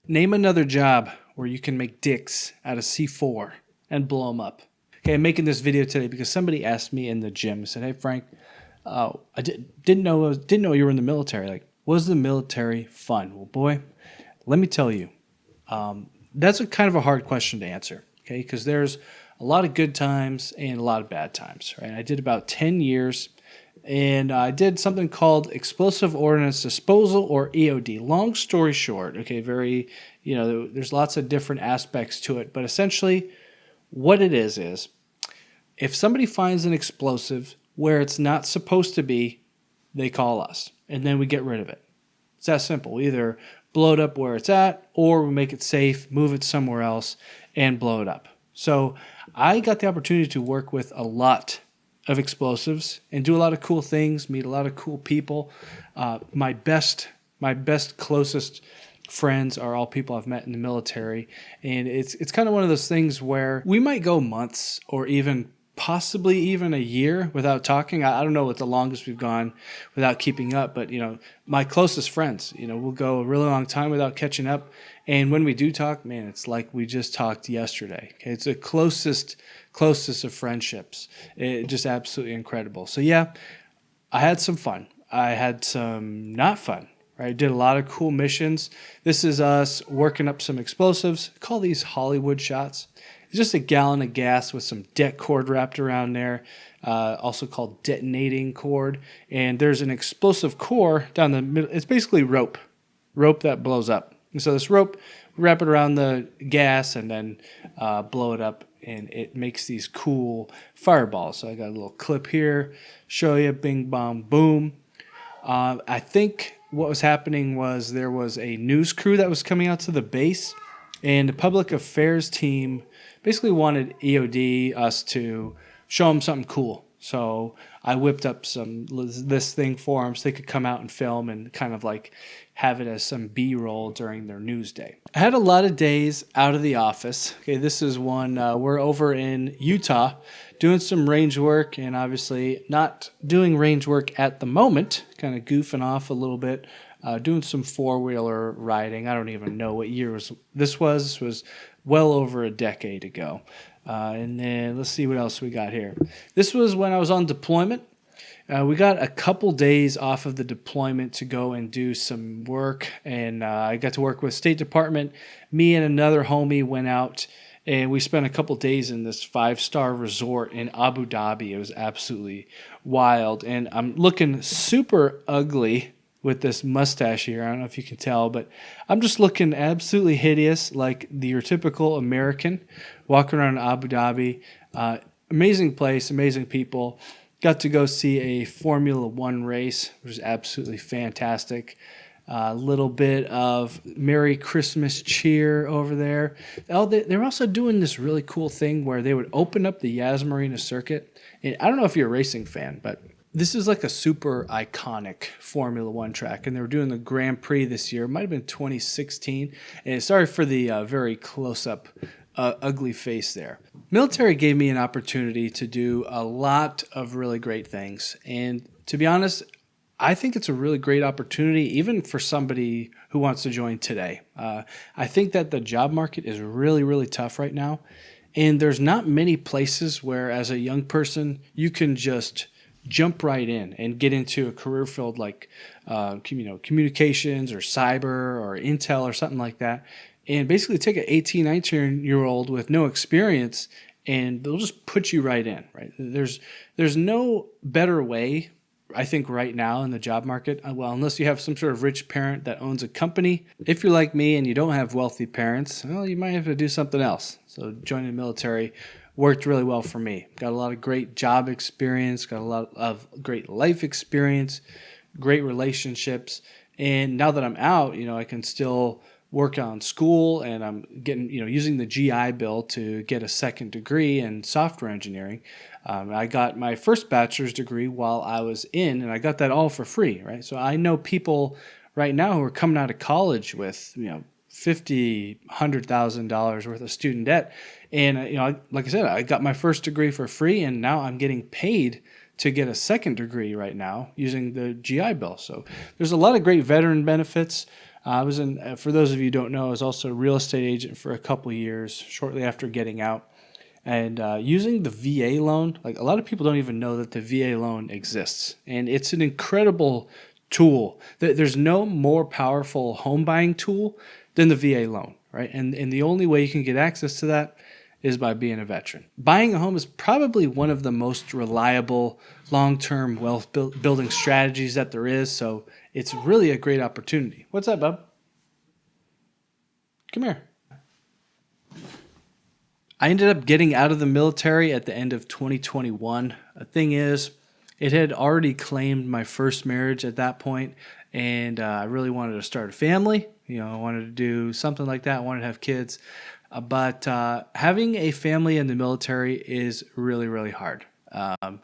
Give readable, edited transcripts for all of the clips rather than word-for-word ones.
Name another job where you can make dicks out of C4 and blow them up. Okay, I'm making this video today because somebody asked me in the gym, said, "Hey Frank, didn't know you were in the military. Like, was the military fun?" Well, boy, let me tell you, that's a kind of a hard question to answer. Okay, because there's a lot of good times and a lot of bad times. Right? I did about 10 years. And I did something called Explosive Ordnance Disposal, or EOD. Long story short, okay, there's lots of different aspects to it, but essentially what it is if somebody finds an explosive where it's not supposed to be, they call us, and then we get rid of it. It's that simple. We either blow it up where it's at, or we make it safe, move it somewhere else, and blow it up. So I got the opportunity to work with a lot of explosives and do a lot of cool things, meet a lot of cool people. My best closest friends are all people I've met in the military, and it's kind of one of those things where we might go months or even possibly even a year without talking. I don't know what the longest we've gone without keeping up, but my closest friends, we'll go a really long time without catching up. And when we do talk, man, it's like we just talked yesterday. Okay, it's the closest of friendships. It's just absolutely incredible. So yeah, I had some fun. I had some not fun. Right, did a lot of cool missions. This is us working up some explosives. Call these Hollywood shots. It's just a gallon of gas with some det cord wrapped around there, also called detonating cord. And there's an explosive core down the middle. It's basically rope that blows up. And so this rope, we wrap it around the gas and then blow it up, and it makes these cool fireballs. So I got a little clip here, show you, bing, bong, boom. I think what was happening was there was a news crew that was coming out to the base, and the public affairs team basically wanted EOD, us, to show them something cool. So I whipped up this thing for them so they could come out and film and kind of like have it as some B-roll during their news day. I had a lot of days out of the office. Okay, this is one. We're over in Utah doing some range work, and obviously not doing range work at the moment, kind of goofing off a little bit, doing some four-wheeler riding. I don't even know what year this was. This was well over a decade ago. And then let's see what else we got here. This was when I was on deployment. We got a couple days off of the deployment to go and do some work, and I got to work with State Department. Me and another homie went out, and we spent a couple days in this 5-star resort in Abu Dhabi. It was absolutely wild, and I'm looking super ugly with this mustache here. I don't know if you can tell, but I'm just looking absolutely hideous, like your typical American walking around Abu Dhabi. Amazing place, amazing people. Got to go see a Formula One race, which was absolutely fantastic. A little bit of Merry Christmas cheer over there. They're also doing this really cool thing where they would open up the Yas Marina circuit. And I don't know if you're a racing fan, but this is like a super iconic Formula One track. And they were doing the Grand Prix this year. It might have been 2016. And sorry for the very close-up ugly face there. Military gave me an opportunity to do a lot of really great things. And to be honest, I think it's a really great opportunity, even for somebody who wants to join today. I think that the job market is really, really tough right now. And there's not many places where, as a young person, you can just jump right in and get into a career field like communications or cyber or intel or something like that, and basically take an 18, 19-year-old with no experience, and they'll just put you right in. Right? There's no better way, I think, right now in the job market. Well, unless you have some sort of rich parent that owns a company. If you're like me and you don't have wealthy parents, well, you might have to do something else. So joining the military worked really well for me. Got a lot of great job experience, got a lot of great life experience, great relationships. And now that I'm out, I can still work on school, and I'm getting, using the GI Bill to get a second degree in software engineering. I got my first bachelor's degree while I was in, and I got that all for free, right? So I know people right now who are coming out of college with, $50,000, $100,000 worth of student debt. And, like I said, I got my first degree for free, and now I'm getting paid to get a second degree right now using the GI Bill. So there's a lot of great veteran benefits. I was for those of you who don't know, I was also a real estate agent for a couple of years shortly after getting out. And using the VA loan, like a lot of people don't even know that the VA loan exists. And it's an incredible tool. There's no more powerful home buying tool than the VA loan, right? And the only way you can get access to that is by being a veteran. Buying a home is probably one of the most reliable long-term wealth building strategies that there is. So it's really a great opportunity. What's up, bub? Come here. I ended up getting out of the military at the end of 2021. The thing is, it had already claimed my first marriage at that point, and I really wanted to start a family. I wanted to do something like that. I wanted to have kids. But having a family in the military is really, really hard. The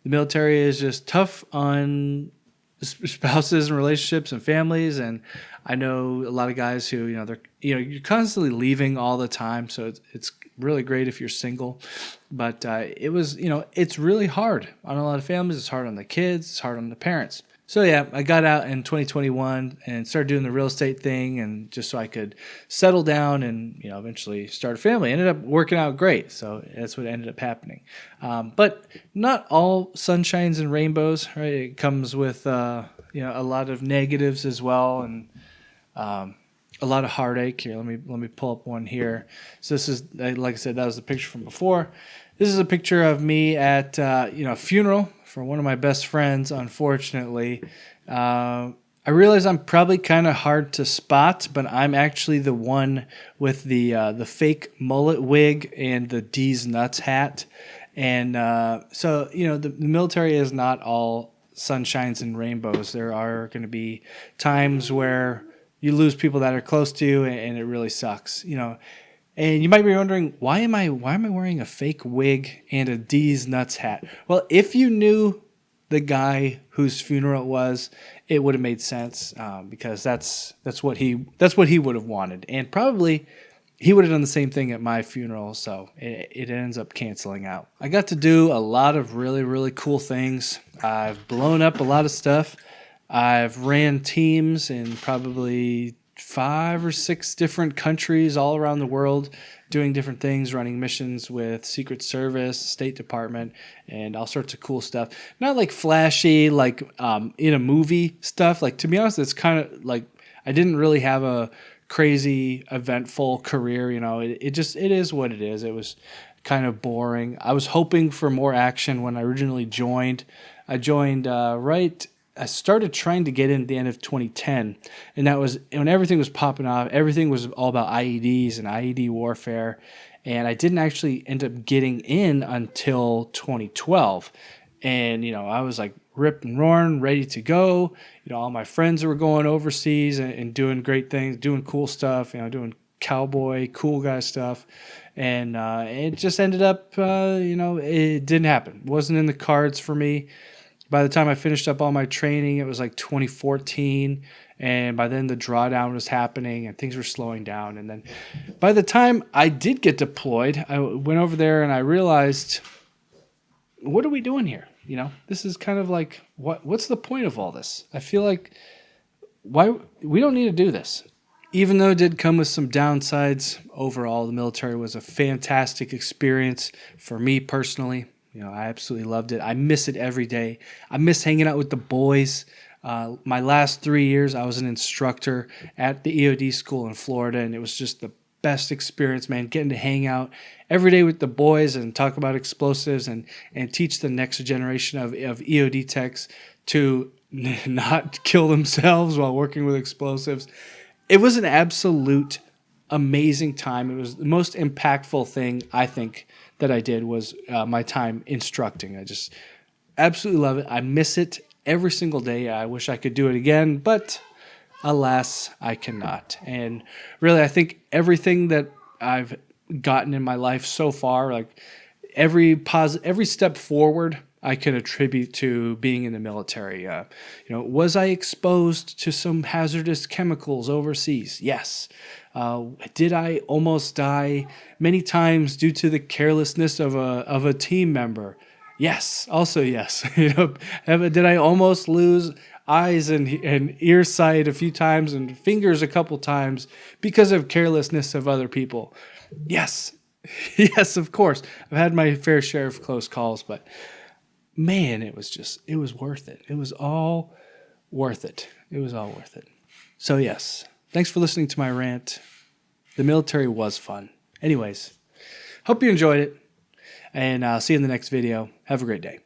military is just tough on spouses and relationships and families, and I know a lot of guys who you're constantly leaving all the time, so it's really great if you're single, but it's really hard on a lot of families. It's hard on the kids, it's hard on the parents. So yeah, I got out in 2021 and started doing the real estate thing, and just so I could settle down and eventually start a family. It ended up working out great, so that's what ended up happening. But not all sunshines and rainbows, right? It comes with a lot of negatives as well, and a lot of heartache. Here, let me pull up one here. So this is, like I said, that was the picture from before. This is a picture of me at a funeral for one of my best friends. Unfortunately, I realize I'm probably kind of hard to spot, but I'm actually the one with the fake mullet wig and the D's nuts hat. And so the military is not all sunshines and rainbows. There are going to be times where you lose people that are close to you, and it really sucks. And you might be wondering, why am I wearing a fake wig and a D's nuts hat? Well, if you knew the guy whose funeral it was, it would have made sense, because that's what he would have wanted, and probably he would have done the same thing at my funeral. So it ends up canceling out. I got to do a lot of really, really cool things. I've blown up a lot of stuff. I've ran teams in probably 5 or 6 different countries all around the world, doing different things, running missions with Secret Service, State Department, and all sorts of cool stuff. Not like flashy, like in a movie stuff. Like, to be honest, it's kind of like I didn't really have a crazy, eventful career. It is what it is. It was kind of boring. I was hoping for more action when I originally joined. I joined I started trying to get in at the end of 2010, and that was when everything was popping off. Everything was all about IEDs and IED warfare, and I didn't actually end up getting in until 2012. And I was like ripped and roaring, ready to go. All my friends were going overseas and doing great things, doing cool stuff. Doing cowboy, cool guy stuff, and it just ended up, it didn't happen. It wasn't in the cards for me. By the time I finished up all my training, it was like 2014, and by then the drawdown was happening and things were slowing down. And then by the time I did get deployed, I went over there and I realized, what are we doing here? This is kind of like, what's the point of all this? I feel like why we don't need to do this. Even though it did come with some downsides, overall the military was a fantastic experience for me personally. I absolutely loved it. I miss it every day. I miss hanging out with the boys. My last 3 years, I was an instructor at the EOD school in Florida, and it was just the best experience, man, getting to hang out every day with the boys and talk about explosives and teach the next generation of EOD techs to not kill themselves while working with explosives. It was an absolute amazing time. It was the most impactful thing, I think, that I did was my time instructing. I just absolutely love it. I miss it every single day. I wish I could do it again, but alas, I cannot. And really, I think everything that I've gotten in my life so far, like every step forward, I can attribute to being in the military. Was I exposed to some hazardous chemicals overseas? Yes. Did I almost die many times due to the carelessness of a team member? Yes. Also, yes. Did I almost lose eyes and ear sight a few times and fingers a couple times because of carelessness of other people. Yes. Yes, of course. I've had my fair share of close calls, but man, it was worth it. It was all worth it. It was all worth it. So yes, thanks for listening to my rant. The military was fun. Anyways, hope you enjoyed it, and I'll see you in the next video. Have a great day.